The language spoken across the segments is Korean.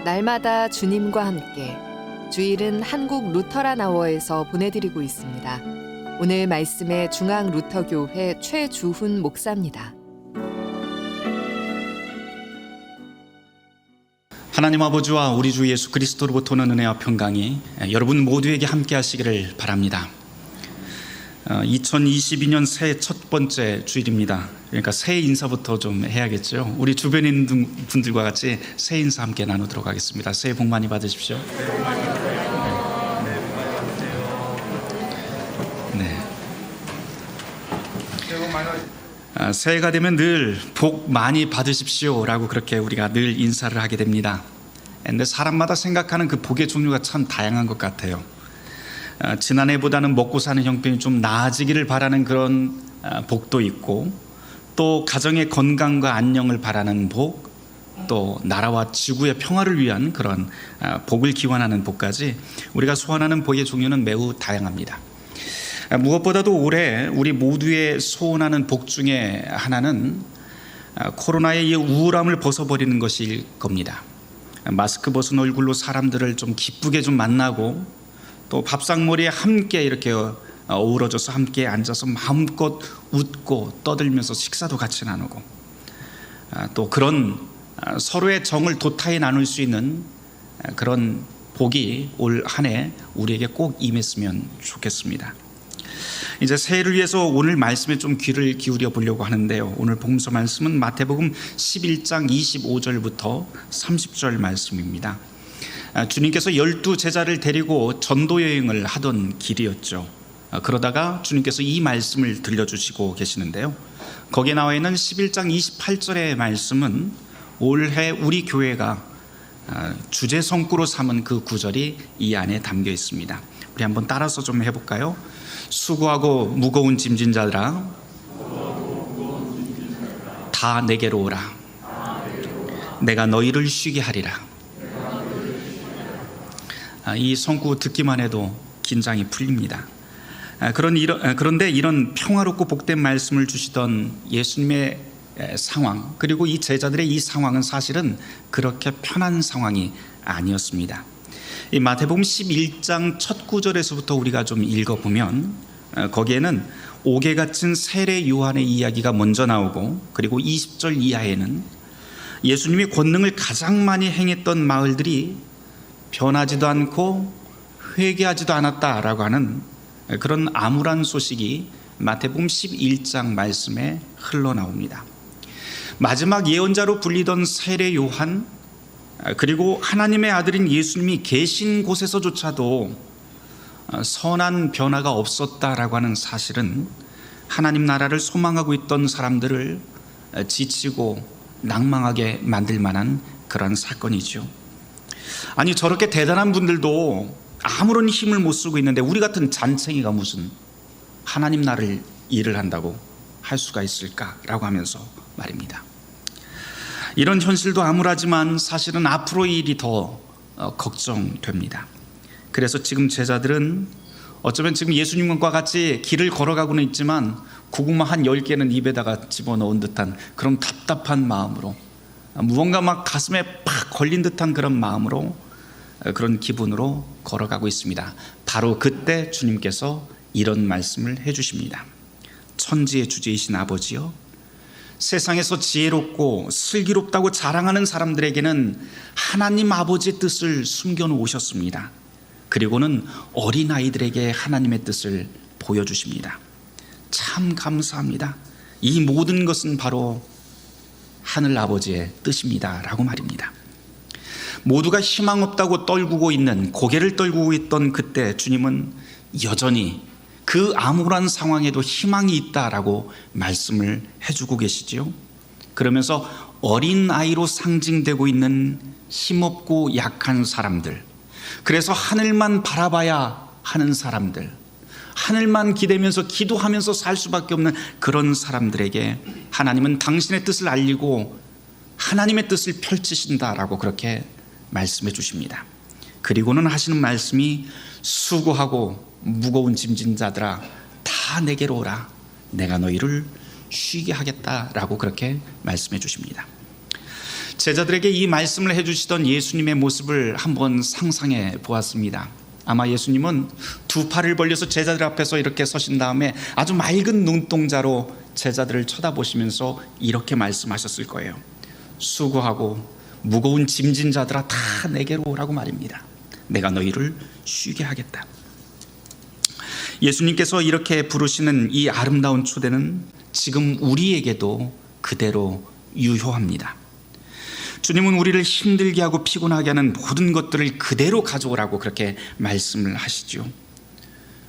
날마다 주님과 함께 주일은 한국 루터란 아워에서 보내드리고 있습니다. 오늘 말씀의 중앙 루터교회 최주훈 목사입니다. 하나님 아버지와 우리 주 예수 그리스도로부터 오는 은혜와 평강이 여러분 모두에게 함께 하시기를 바랍니다. 2022년 새해 첫 번째 주일입니다. 그러니까 새해 인사부터 좀 해야겠죠. 우리 주변에 있는 분들과 같이 새해 인사 함께 나누도록 하겠습니다. 새해 복 많이 받으십시오. 네. 새해가 되면 늘 복 많이 받으십시오라고 그렇게 우리가 늘 인사를 하게 됩니다. 근데 사람마다 생각하는 그 복의 종류가 참 다양한 것 같아요. 지난해보다는 먹고 사는 형편이 좀 나아지기를 바라는 그런 복도 있고, 또 가정의 건강과 안녕을 바라는 복, 또 나라와 지구의 평화를 위한 그런 복을 기원하는 복까지 우리가 소원하는 복의 종류는 매우 다양합니다. 무엇보다도 올해 우리 모두의 소원하는 복 중에 하나는 코로나의 이 우울함을 벗어버리는 것일 겁니다. 마스크 벗은 얼굴로 사람들을 좀 기쁘게 좀 만나고, 또 밥상머리에 함께 이렇게 어우러져서 함께 앉아서 마음껏 웃고 떠들면서 식사도 같이 나누고, 또 그런 서로의 정을 도타에 나눌 수 있는 그런 복이 올 한 해 우리에게 꼭 임했으면 좋겠습니다. 이제 새해를 위해서 오늘 말씀에 좀 귀를 기울여 보려고 하는데요. 오늘 복음서 말씀은 마태복음 11장 25절부터 30절 말씀입니다. 주님께서 12 제자를 데리고 전도 여행을 하던 길이었죠. 그러다가 주님께서 이 말씀을 들려주시고 계시는데요. 거기에 나와 있는 11장 28절의 말씀은 올해 우리 교회가 주제 성구로 삼은 그 구절이 이 안에 담겨 있습니다. 우리 한번 따라서 좀 해볼까요? 수고하고 무거운 짐진 자들아 다 내게로 오라. 내가 너희를 쉬게 하리라. 이 성구 듣기만 해도 긴장이 풀립니다. 그런데 이런 평화롭고 복된 말씀을 주시던 예수님의 상황, 그리고 이 제자들의 이 상황은 사실은 그렇게 편한 상황이 아니었습니다. 이 마태복음 11장 첫 구절에서부터 우리가 좀 읽어보면 거기에는 옥에 갇힌 세례 요한의 이야기가 먼저 나오고, 그리고 20절 이하에는 예수님이 권능을 가장 많이 행했던 마을들이 변하지도 않고 회개하지도 않았다라고 하는 그런 암울한 소식이 마태복음 11장 말씀에 흘러나옵니다. 마지막 예언자로 불리던 세례 요한, 그리고 하나님의 아들인 예수님이 계신 곳에서조차도 선한 변화가 없었다라고 하는 사실은 하나님 나라를 소망하고 있던 사람들을 지치고 낭망하게 만들 만한 그런 사건이죠. 아니, 저렇게 대단한 분들도 아무런 힘을 못 쓰고 있는데 우리 같은 잔챙이가 무슨 하나님 나라를 일을 한다고 할 수가 있을까라고 하면서 말입니다. 이런 현실도 암울하지만 사실은 앞으로의 일이 더 걱정됩니다. 그래서 지금 제자들은 어쩌면 지금 예수님과 같이 길을 걸어가고는 있지만 고구마 한 10개는 입에다가 집어넣은 듯한 그런 답답한 마음으로, 무언가 막 가슴에 팍 걸린 듯한 그런 마음으로, 그런 기분으로 걸어가고 있습니다. 바로 그때 주님께서 이런 말씀을 해주십니다. 천지의 주제이신 아버지여, 세상에서 지혜롭고 슬기롭다고 자랑하는 사람들에게는 하나님 아버지의 뜻을 숨겨놓으셨습니다. 그리고는 어린아이들에게 하나님의 뜻을 보여주십니다. 참 감사합니다. 이 모든 것은 바로 하늘 아버지의 뜻입니다 라고 말입니다. 모두가 희망 없다고 떨구고 있는, 고개를 떨구고 있던 그때 주님은 여전히 그 암울한 상황에도 희망이 있다라고 말씀을 해주고 계시지요. 그러면서 어린아이로 상징되고 있는 힘없고 약한 사람들, 그래서 하늘만 바라봐야 하는 사람들, 하늘만 기대면서 기도하면서 살 수밖에 없는 그런 사람들에게 하나님은 당신의 뜻을 알리고 하나님의 뜻을 펼치신다라고 그렇게 말씀해 주십니다. 그리고는 하시는 말씀이 수고하고 무거운 짐진 자들아 다 내게로 오라. 내가 너희를 쉬게 하겠다라고 그렇게 말씀해 주십니다. 제자들에게 이 말씀을 해주시던 예수님의 모습을 한번 상상해 보았습니다. 아마 예수님은 두 팔을 벌려서 제자들 앞에서 이렇게 서신 다음에 아주 맑은 눈동자로 제자들을 쳐다보시면서 이렇게 말씀하셨을 거예요. 수고하고 무거운 짐진 자들아 다 내게로 오라고 말입니다. 내가 너희를 쉬게 하겠다. 예수님께서 이렇게 부르시는 이 아름다운 초대는 지금 우리에게도 그대로 유효합니다. 주님은 우리를 힘들게 하고 피곤하게 하는 모든 것들을 그대로 가져오라고 그렇게 말씀을 하시죠.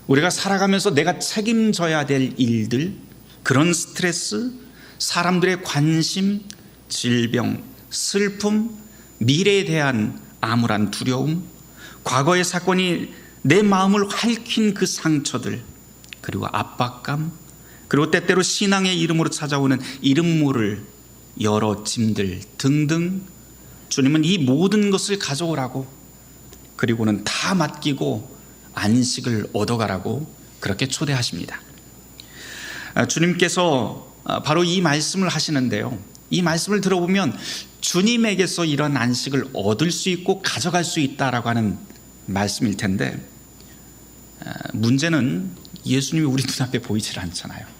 우리가 살아가면서 내가 책임져야 될 일들, 그런 스트레스, 사람들의 관심, 질병, 슬픔, 미래에 대한 암울한 두려움, 과거의 사건이 내 마음을 핥힌 그 상처들, 그리고 압박감, 그리고 때때로 신앙의 이름으로 찾아오는 이름 모를 여러 짐들 등등, 주님은 이 모든 것을 가져오라고, 그리고는 다 맡기고 안식을 얻어가라고 그렇게 초대하십니다. 주님께서 바로 이 말씀을 하시는데요, 이 말씀을 들어보면 주님에게서 이런 안식을 얻을 수 있고 가져갈 수 있다라고 하는 말씀일 텐데, 문제는 예수님이 우리 눈앞에 보이질 않잖아요.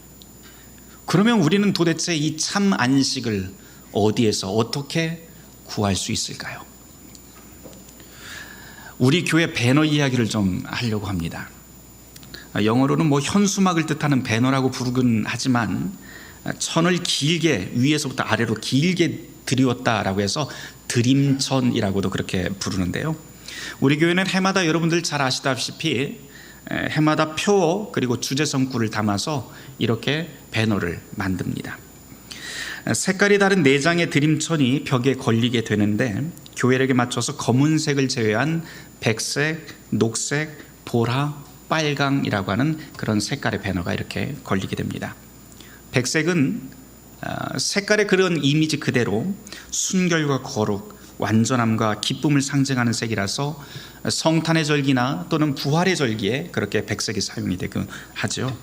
그러면 우리는 도대체 이 참 안식을 어디에서 어떻게 구할 수 있을까요? 우리 교회 배너 이야기를 좀 하려고 합니다. 영어로는 현수막을 뜻하는 배너라고 부르긴 하지만 천을 길게 위에서부터 아래로 길게 드리웠다라고 해서 드림천이라고도 그렇게 부르는데요. 우리 교회는 해마다 여러분들 잘 아시다시피 해마다 표 그리고 주제성구를 담아서 이렇게 배너를 만듭니다. 색깔이 다른 4장의 드림천이 벽에 걸리게 되는데 교회력에 맞춰서 검은색을 제외한 백색, 녹색, 보라, 빨강이라고 하는 그런 색깔의 배너가 이렇게 걸리게 됩니다. 백색은 색깔의 그런 이미지 그대로 순결과 거룩, 완전함과 기쁨을 상징하는 색이라서 성탄의 절기나 또는 부활의 절기에 그렇게 백색이 사용이 되고 하죠.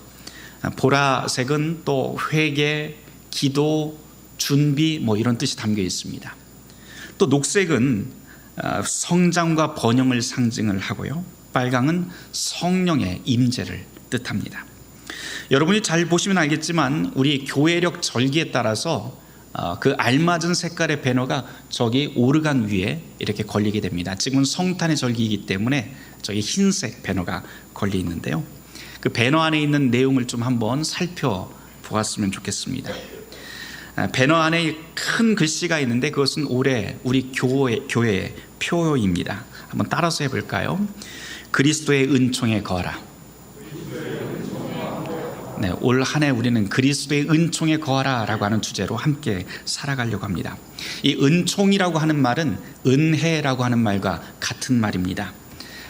보라색은 또 회개, 기도, 준비 이런 뜻이 담겨 있습니다. 또 녹색은 성장과 번영을 상징을 하고요. 빨강은 성령의 임재를 뜻합니다. 여러분이 잘 보시면 알겠지만 우리 교회력 절기에 따라서 그 알맞은 색깔의 배너가 저기 오르간 위에 이렇게 걸리게 됩니다. 지금은 성탄의 절기이기 때문에 저기 흰색 배너가 걸려 있는데요. 그 배너 안에 있는 내용을 좀 한번 살펴보았으면 좋겠습니다. 배너 안에 큰 글씨가 있는데 그것은 올해 우리 교회의 표입니다. 한번 따라서 해볼까요? 그리스도의 은총에 거하라. 네, 올 한 해 우리는 그리스도의 은총에 거하라 라고 하는 주제로 함께 살아가려고 합니다. 이 은총이라고 하는 말은 은혜라고 하는 말과 같은 말입니다.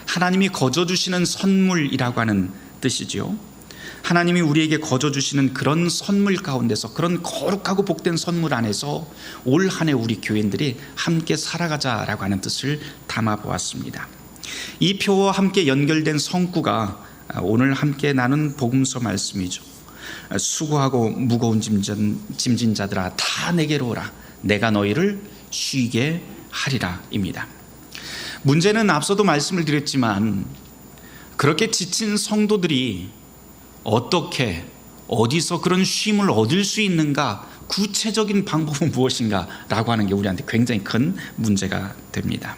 하나님이 거저 주시는 선물이라고 하는 뜻이지요. 하나님이 우리에게 거저 주시는 그런 선물 가운데서, 그런 거룩하고 복된 선물 안에서 올 한 해 우리 교인들이 함께 살아가자라고 하는 뜻을 담아 보았습니다. 이 표와 함께 연결된 성구가 오늘 함께 나눈 복음서 말씀이죠. 수고하고 무거운 짐진 자들아 다 내게로 오라. 내가 너희를 쉬게 하리라 입니다. 문제는 앞서도 말씀을 드렸지만 그렇게 지친 성도들이 어떻게 어디서 그런 쉼을 얻을 수 있는가, 구체적인 방법은 무엇인가 라고 하는 게 우리한테 굉장히 큰 문제가 됩니다.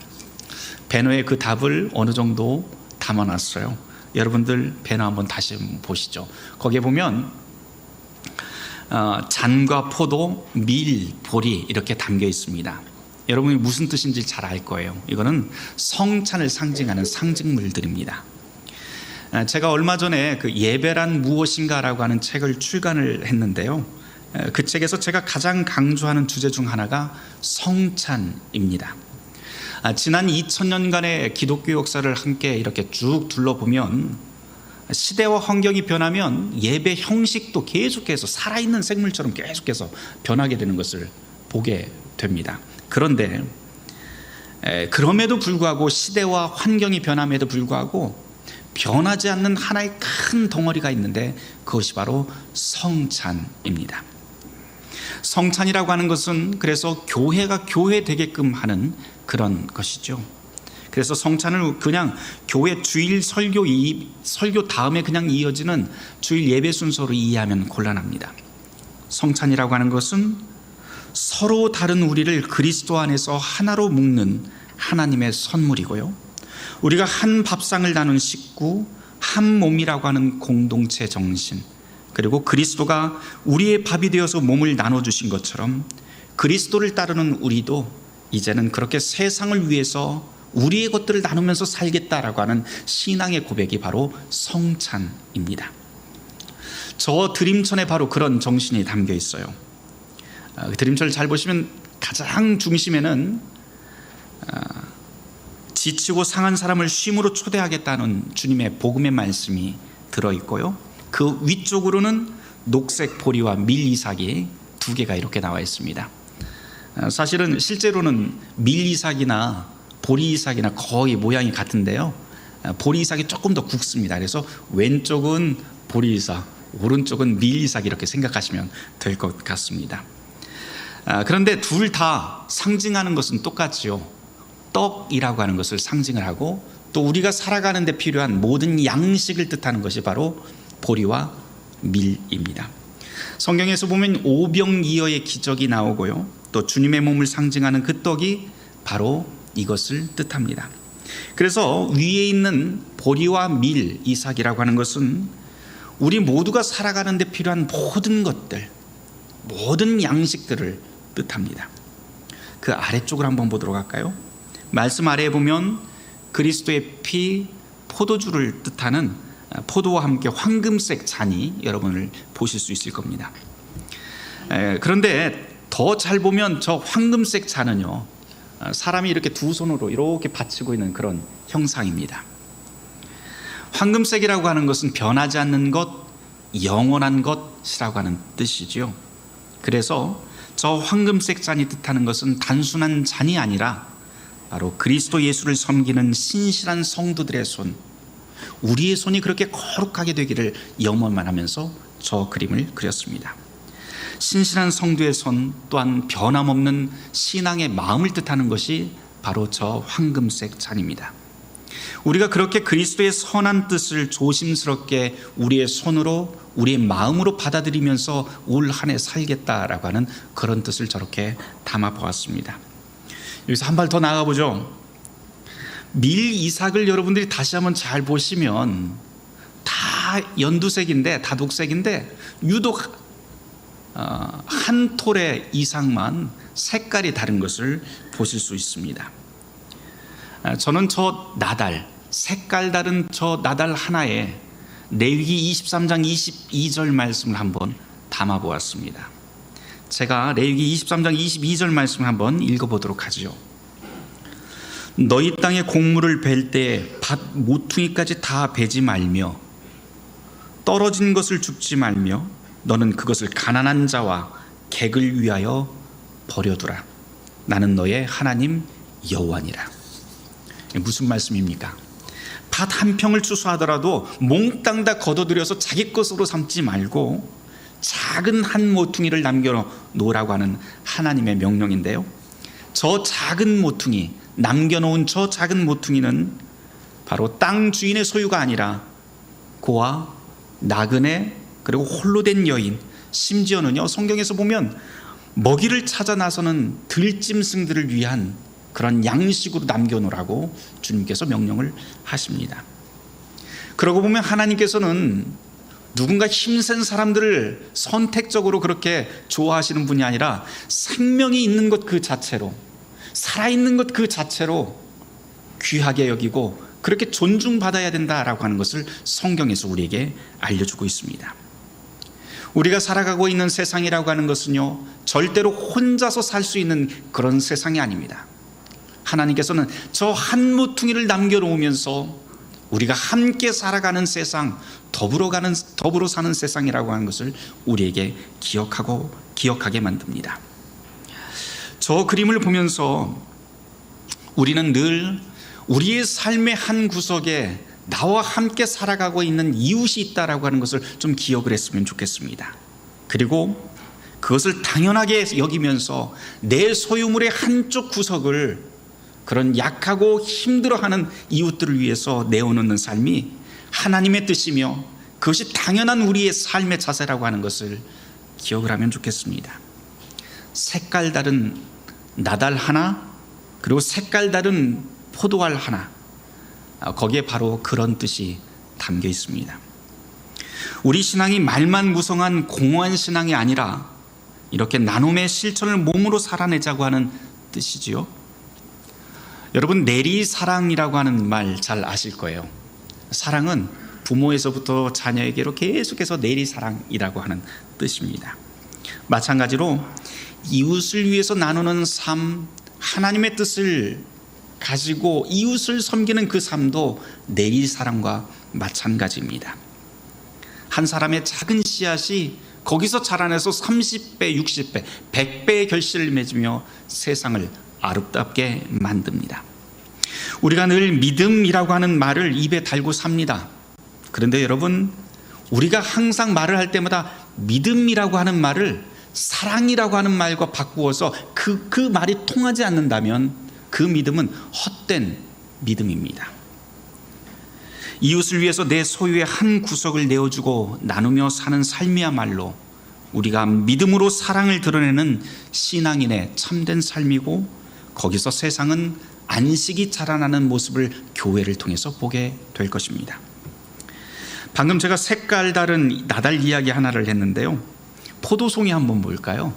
배너에 그 답을 어느 정도 담아놨어요. 여러분들 배너 한번 다시 보시죠. 거기에 보면 잔과 포도, 밀, 보리 이렇게 담겨 있습니다. 여러분이 무슨 뜻인지 잘 알 거예요. 이거는 성찬을 상징하는 상징물들입니다. 제가 얼마 전에 그 예배란 무엇인가라고 하는 책을 출간을 했는데요. 그 책에서 제가 가장 강조하는 주제 중 하나가 성찬입니다. 지난 2000년간의 기독교 역사를 함께 이렇게 쭉 둘러보면 시대와 환경이 변하면 예배 형식도 계속해서 살아있는 생물처럼 계속해서 변하게 되는 것을 보게 됩니다. 그런데 그럼에도 불구하고, 시대와 환경이 변함에도 불구하고 변하지 않는 하나의 큰 덩어리가 있는데 그것이 바로 성찬입니다. 성찬이라고 하는 것은 그래서 교회가 교회 되게끔 하는 그런 것이죠. 그래서 성찬을 그냥 교회 주일 설교 다음에 그냥 이어지는 주일 예배 순서로 이해하면 곤란합니다. 성찬이라고 하는 것은 서로 다른 우리를 그리스도 안에서 하나로 묶는 하나님의 선물이고요. 우리가 한 밥상을 나눈 식구, 한 몸이라고 하는 공동체 정신, 그리고 그리스도가 우리의 밥이 되어서 몸을 나눠주신 것처럼 그리스도를 따르는 우리도 이제는 그렇게 세상을 위해서 우리의 것들을 나누면서 살겠다라고 하는 신앙의 고백이 바로 성찬입니다. 저 드림천에 바로 그런 정신이 담겨 있어요. 드림천을 잘 보시면 가장 중심에는 지치고 상한 사람을 쉼으로 초대하겠다는 주님의 복음의 말씀이 들어있고요. 그 위쪽으로는 녹색 보리와 밀 이삭이 두 개가 이렇게 나와 있습니다. 사실은 실제로는 밀 이삭이나 보리 이삭이나 거의 모양이 같은데요. 보리 이삭이 조금 더 굵습니다. 그래서 왼쪽은 보리 이삭, 오른쪽은 밀 이삭 이렇게 생각하시면 될 것 같습니다. 그런데 둘 다 상징하는 것은 똑같지요. 떡이라고 하는 것을 상징을 하고 또 우리가 살아가는 데 필요한 모든 양식을 뜻하는 것이 바로 보리와 밀입니다. 성경에서 보면 오병이어의 기적이 나오고요. 또 주님의 몸을 상징하는 그 떡이 바로 이것을 뜻합니다. 그래서 위에 있는 보리와 밀, 이삭이라고 하는 것은 우리 모두가 살아가는 데 필요한 모든 것들, 모든 양식들을 뜻합니다. 그 아래쪽을 한번 보도록 할까요? 말씀 아래에 보면 그리스도의 피, 포도주를 뜻하는 포도와 함께 황금색 잔이 여러분을 보실 수 있을 겁니다. 그런데 더 잘 보면 저 황금색 잔은요, 사람이 이렇게 두 손으로 이렇게 받치고 있는 그런 형상입니다. 황금색이라고 하는 것은 변하지 않는 것, 영원한 것이라고 하는 뜻이지요. 그래서 저 황금색 잔이 뜻하는 것은 단순한 잔이 아니라 바로 그리스도 예수를 섬기는 신실한 성도들의 손, 우리의 손이 그렇게 거룩하게 되기를 염원만 하면서 저 그림을 그렸습니다. 신실한 성도의 손 또한 변함없는 신앙의 마음을 뜻하는 것이 바로 저 황금색 잔입니다. 우리가 그렇게 그리스도의 선한 뜻을 조심스럽게 우리의 손으로 우리의 마음으로 받아들이면서 올 한 해 살겠다라고 하는 그런 뜻을 저렇게 담아 보았습니다. 여기서 한 발 더 나아가 보죠. 밀 이삭을 여러분들이 다시 한번 잘 보시면 다 연두색인데, 다 녹색인데 유독 한 톨의 이삭만 색깔이 다른 것을 보실 수 있습니다. 저는 저 나달, 색깔 다른 저 나달 하나에 레위기 23장 22절 말씀을 한번 담아 보았습니다. 제가 레위기 23장 22절 말씀을 한번 읽어보도록 하죠. 너희 땅에 곡물을 벨 때에 밭 모퉁이까지 다 베지 말며 떨어진 것을 줍지 말며 너는 그것을 가난한 자와 객을 위하여 버려두라. 나는 너의 하나님 여호와니라. 무슨 말씀입니까? 밭 한 평을 추수하더라도 몽땅 다 걷어들여서 자기 것으로 삼지 말고 작은 한 모퉁이를 남겨놓으라고 하는 하나님의 명령인데요. 저 작은 모퉁이, 남겨놓은 저 작은 모퉁이는 바로 땅 주인의 소유가 아니라 고아, 나그네, 그리고 홀로 된 여인, 심지어는요 성경에서 보면 먹이를 찾아 나서는 들짐승들을 위한 그런 양식으로 남겨놓으라고 주님께서 명령을 하십니다. 그러고 보면 하나님께서는 누군가 힘센 사람들을 선택적으로 그렇게 좋아하시는 분이 아니라 생명이 있는 것 그 자체로, 살아있는 것 그 자체로 귀하게 여기고 그렇게 존중받아야 된다라고 하는 것을 성경에서 우리에게 알려주고 있습니다. 우리가 살아가고 있는 세상이라고 하는 것은요 절대로 혼자서 살 수 있는 그런 세상이 아닙니다. 하나님께서는 저 한 모퉁이를 남겨놓으면서 우리가 함께 살아가는 세상, 더불어 사는 세상이라고 하는 것을 우리에게 기억하게 만듭니다. 저 그림을 보면서 우리는 늘 우리의 삶의 한 구석에 나와 함께 살아가고 있는 이웃이 있다라고 하는 것을 좀 기억을 했으면 좋겠습니다. 그리고 그것을 당연하게 여기면서 내 소유물의 한쪽 구석을 그런 약하고 힘들어하는 이웃들을 위해서 내어놓는 삶이 하나님의 뜻이며 그것이 당연한 우리의 삶의 자세라고 하는 것을 기억을 하면 좋겠습니다. 색깔 다른 나달 하나, 그리고 색깔 다른 포도알 하나, 거기에 바로 그런 뜻이 담겨 있습니다. 우리 신앙이 말만 무성한 공허한 신앙이 아니라 이렇게 나눔의 실천을 몸으로 살아내자고 하는 뜻이지요. 여러분, 내리사랑이라고 하는 말 잘 아실 거예요. 사랑은 부모에서부터 자녀에게로 계속해서 내리사랑이라고 하는 뜻입니다. 마찬가지로 이웃을 위해서 나누는 삶, 하나님의 뜻을 가지고 이웃을 섬기는 그 삶도 내리사랑과 마찬가지입니다. 한 사람의 작은 씨앗이 거기서 자라나서 30배, 60배, 100배의 결실을 맺으며 세상을 아름답게 만듭니다. 우리가 늘 믿음이라고 하는 말을 입에 달고 삽니다. 그런데 여러분, 우리가 항상 말을 할 때마다 믿음이라고 하는 말을 사랑이라고 하는 말과 바꾸어서 그 말이 통하지 않는다면 그 믿음은 헛된 믿음입니다. 이웃을 위해서 내 소유의 한 구석을 내어주고 나누며 사는 삶이야말로 우리가 믿음으로 사랑을 드러내는 신앙인의 참된 삶이고, 거기서 세상은 안식이 자라나는 모습을 교회를 통해서 보게 될 것입니다. 방금 제가 색깔 다른 나달 이야기 하나를 했는데요, 포도송이 한번 볼까요?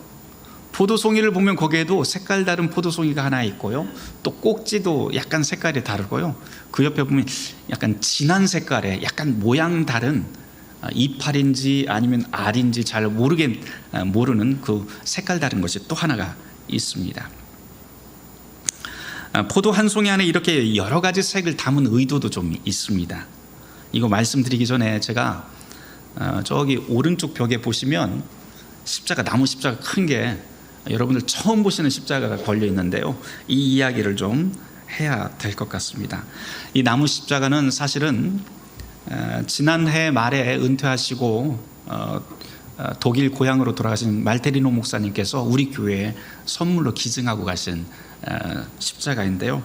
포도송이를 보면 거기에도 색깔 다른 포도송이가 하나 있고요, 또 꼭지도 약간 색깔이 다르고요, 그 옆에 보면 약간 진한 색깔의 약간 모양 다른 이파리인지 아니면 알인지 잘 모르는 그 색깔 다른 것이 또 하나가 있습니다. 포도 한 송이 안에 이렇게 여러 가지 색을 담은 의도도 좀 있습니다. 이거 말씀드리기 전에 제가 저기 오른쪽 벽에 보시면 십자가, 나무 십자가 큰 게 여러분들 처음 보시는 십자가가 걸려 있는데요, 이 이야기를 좀 해야 될 것 같습니다. 이 나무 십자가는 사실은 지난해 말에 은퇴하시고 독일 고향으로 돌아가신 말테리노 목사님께서 우리 교회에 선물로 기증하고 가신 십자가인데요,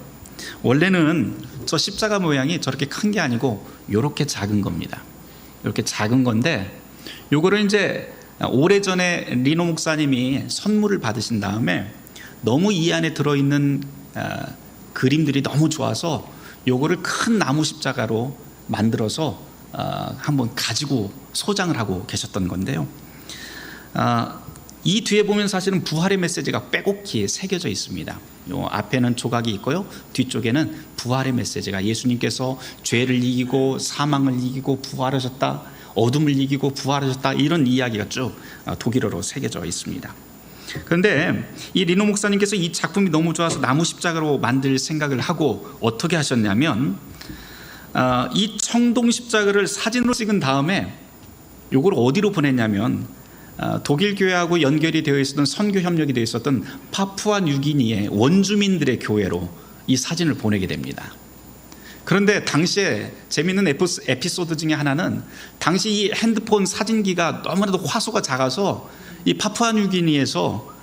원래는 저 십자가 모양이 저렇게 큰 게 아니고 이렇게 작은 겁니다. 이렇게 작은 건데, 요거를 이제 오래전에 리노 목사님이 선물을 받으신 다음에 너무 이 안에 들어있는 그림들이 너무 좋아서 요거를 큰 나무 십자가로 만들어서 한번 가지고 소장을 하고 계셨던 건데요, 이 뒤에 보면 사실은 부활의 메시지가 빼곡히 새겨져 있습니다. 요 앞에는 조각이 있고요, 뒤쪽에는 부활의 메시지가, 예수님께서 죄를 이기고 사망을 이기고 부활하셨다, 어둠을 이기고 부활하셨다, 이런 이야기가 쭉 독일어로 새겨져 있습니다. 그런데 이 리노 목사님께서 이 작품이 너무 좋아서 나무 십자가로 만들 생각을 하고 어떻게 하셨냐면, 이 청동 십자가를 사진으로 찍은 다음에 요걸 어디로 보냈냐면, 독일 교회하고 연결이 되어 있었던, 선교 협력이 되어 있었던 파푸아 뉴기니의 원주민들의 교회로 이 사진을 보내게 됩니다. 그런데 당시에 재미있는 에피소드 중에 하나는, 당시 이 핸드폰 사진기가 너무나도 화소가 작아서 이 파푸아 뉴기니에서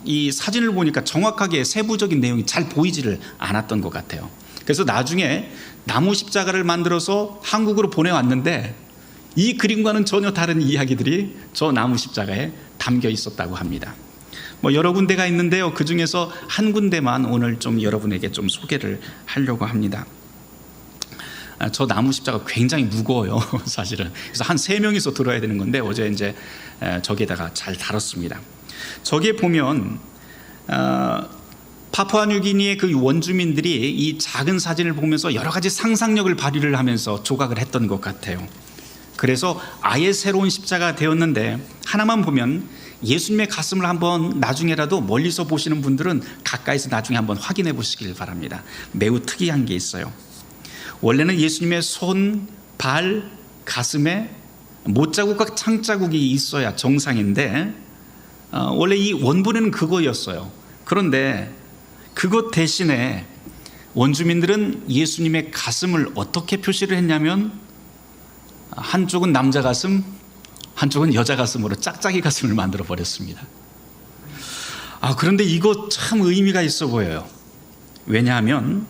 이 사진을 보니까 정확하게 세부적인 내용이 잘 보이지를 않았던 것 같아요. 그래서 나중에 나무 십자가를 만들어서 한국으로 보내왔는데 이 그림과는 전혀 다른 이야기들이 저 나무 십자가에 담겨 있었다고 합니다. 여러 군데가 있는데요, 그 중에서 한 군데만 오늘 좀 여러분에게 좀 소개를 하려고 합니다. 저 나무 십자가 굉장히 무거워요, 사실은. 그래서 한 3명이서 들어야 되는 건데 어제 이제 저기에다가 잘 다뤘습니다. 저기에 보면 파푸아뉴기니의 그 원주민들이 이 작은 사진을 보면서 여러 가지 상상력을 발휘를 하면서 조각을 했던 것 같아요. 그래서 아예 새로운 십자가 되었는데, 하나만 보면 예수님의 가슴을 한번 나중에라도 멀리서 보시는 분들은 가까이서 나중에 한번 확인해 보시길 바랍니다. 매우 특이한 게 있어요. 원래는 예수님의 손, 발, 가슴에 못자국과 창자국이 있어야 정상인데, 원래 이 원본에는 그거였어요. 그런데 그것 대신에 원주민들은 예수님의 가슴을 어떻게 표시를 했냐면, 한쪽은 남자 가슴, 한쪽은 여자 가슴으로 짝짝이 가슴을 만들어 버렸습니다. 그런데 이거 참 의미가 있어 보여요. 왜냐하면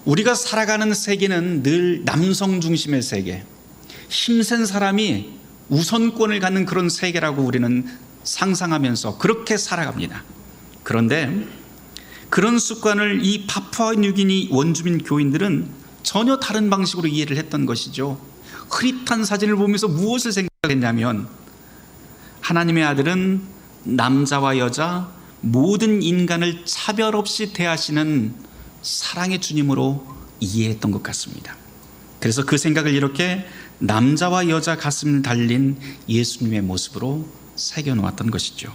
우리가 살아가는 세계는 늘 남성 중심의 세계, 힘센 사람이 우선권을 갖는 그런 세계라고 우리는 상상하면서 그렇게 살아갑니다. 그런데 그런 습관을 이 파푸아뉴기니 원주민 교인들은 전혀 다른 방식으로 이해를 했던 것이죠. 흐릿한 사진을 보면서 무엇을 생각했냐면, 하나님의 아들은 남자와 여자 모든 인간을 차별 없이 대하시는 사랑의 주님으로 이해했던 것 같습니다. 그래서 그 생각을 이렇게 남자와 여자 가슴을 달린 예수님의 모습으로 새겨놓았던 것이죠.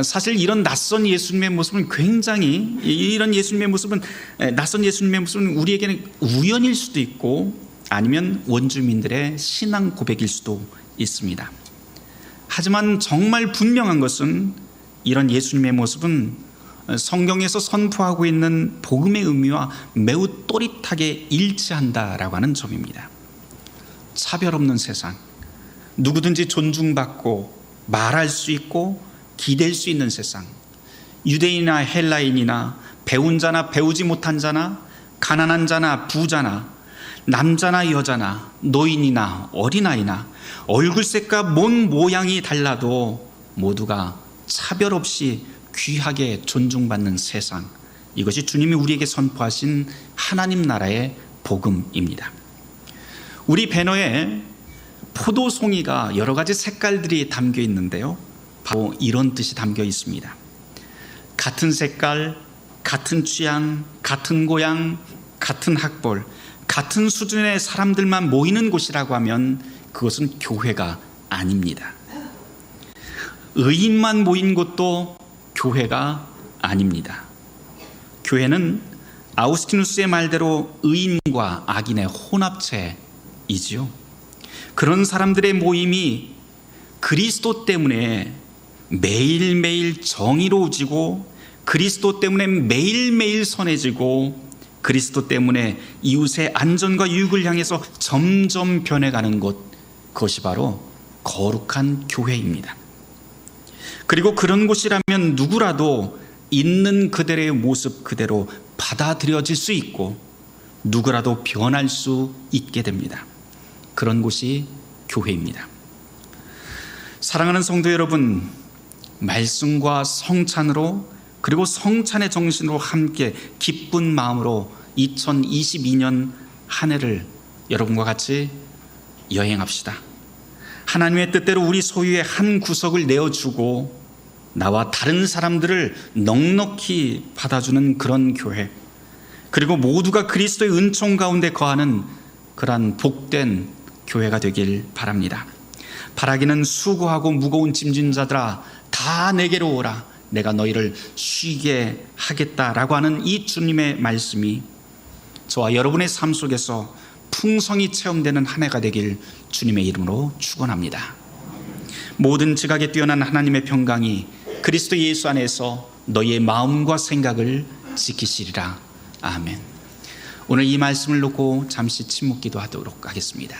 사실 이런 낯선 예수님의 모습은 낯선 예수님의 모습은 우리에게는 우연일 수도 있고 아니면 원주민들의 신앙 고백일 수도 있습니다. 하지만 정말 분명한 것은 이런 예수님의 모습은 성경에서 선포하고 있는 복음의 의미와 매우 또렷하게 일치한다라고 하는 점입니다. 차별 없는 세상, 누구든지 존중받고 말할 수 있고 기댈 수 있는 세상, 유대인이나 헬라인이나 배운 자나 배우지 못한 자나 가난한 자나 부자나 남자나 여자나 노인이나 어린아이나 얼굴색과 몸 모양이 달라도 모두가 차별 없이 귀하게 존중받는 세상, 이것이 주님이 우리에게 선포하신 하나님 나라의 복음입니다. 우리 배너에 포도송이가 여러 가지 색깔들이 담겨 있는데요, 바로 이런 뜻이 담겨 있습니다. 같은 색깔, 같은 취향, 같은 고향, 같은 학벌, 같은 수준의 사람들만 모이는 곳이라고 하면 그것은 교회가 아닙니다. 의인만 모인 곳도 교회가 아닙니다. 교회는 아우스티누스의 말대로 의인과 악인의 혼합체이지요. 그런 사람들의 모임이 그리스도 때문에 매일매일 정의로워지고, 그리스도 때문에 매일매일 선해지고, 그리스도 때문에 이웃의 안전과 유익을 향해서 점점 변해가는 곳, 그것이 바로 거룩한 교회입니다. 그리고 그런 곳이라면 누구라도 있는 그대로의 모습 그대로 받아들여질 수 있고 누구라도 변할 수 있게 됩니다. 그런 곳이 교회입니다. 사랑하는 성도 여러분, 말씀과 성찬으로, 그리고 성찬의 정신으로 함께 기쁜 마음으로 2022년 한 해를 여러분과 같이 여행합시다. 하나님의 뜻대로 우리 소유의 한 구석을 내어주고 나와 다른 사람들을 넉넉히 받아주는 그런 교회, 그리고 모두가 그리스도의 은총 가운데 거하는 그러한 복된 교회가 되길 바랍니다. 바라기는 수고하고 무거운 짐진 자들아 다 내게로 오라, 내가 너희를 쉬게 하겠다라고 하는 이 주님의 말씀이 저와 여러분의 삶 속에서 풍성히 체험되는 한 해가 되길 주님의 이름으로 축원합니다. 모든 지각에 뛰어난 하나님의 평강이 그리스도 예수 안에서 너희의 마음과 생각을 지키시리라. 아멘. 오늘 이 말씀을 놓고 잠시 침묵 기도하도록 하겠습니다.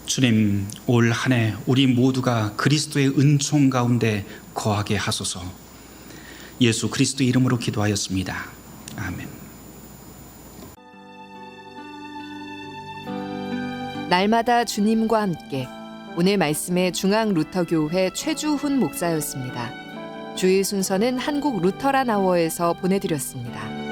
주님, 올 한 해 우리 모두가 그리스도의 은총 가운데 거하게 하소서. 예수 그리스도 이름으로 기도하였습니다. 아멘. 날마다 주님과 함께, 오늘 말씀의 중앙루터교회 최주훈 목사였습니다. 주일 순서는 한국 루터란 아워에서 보내드렸습니다.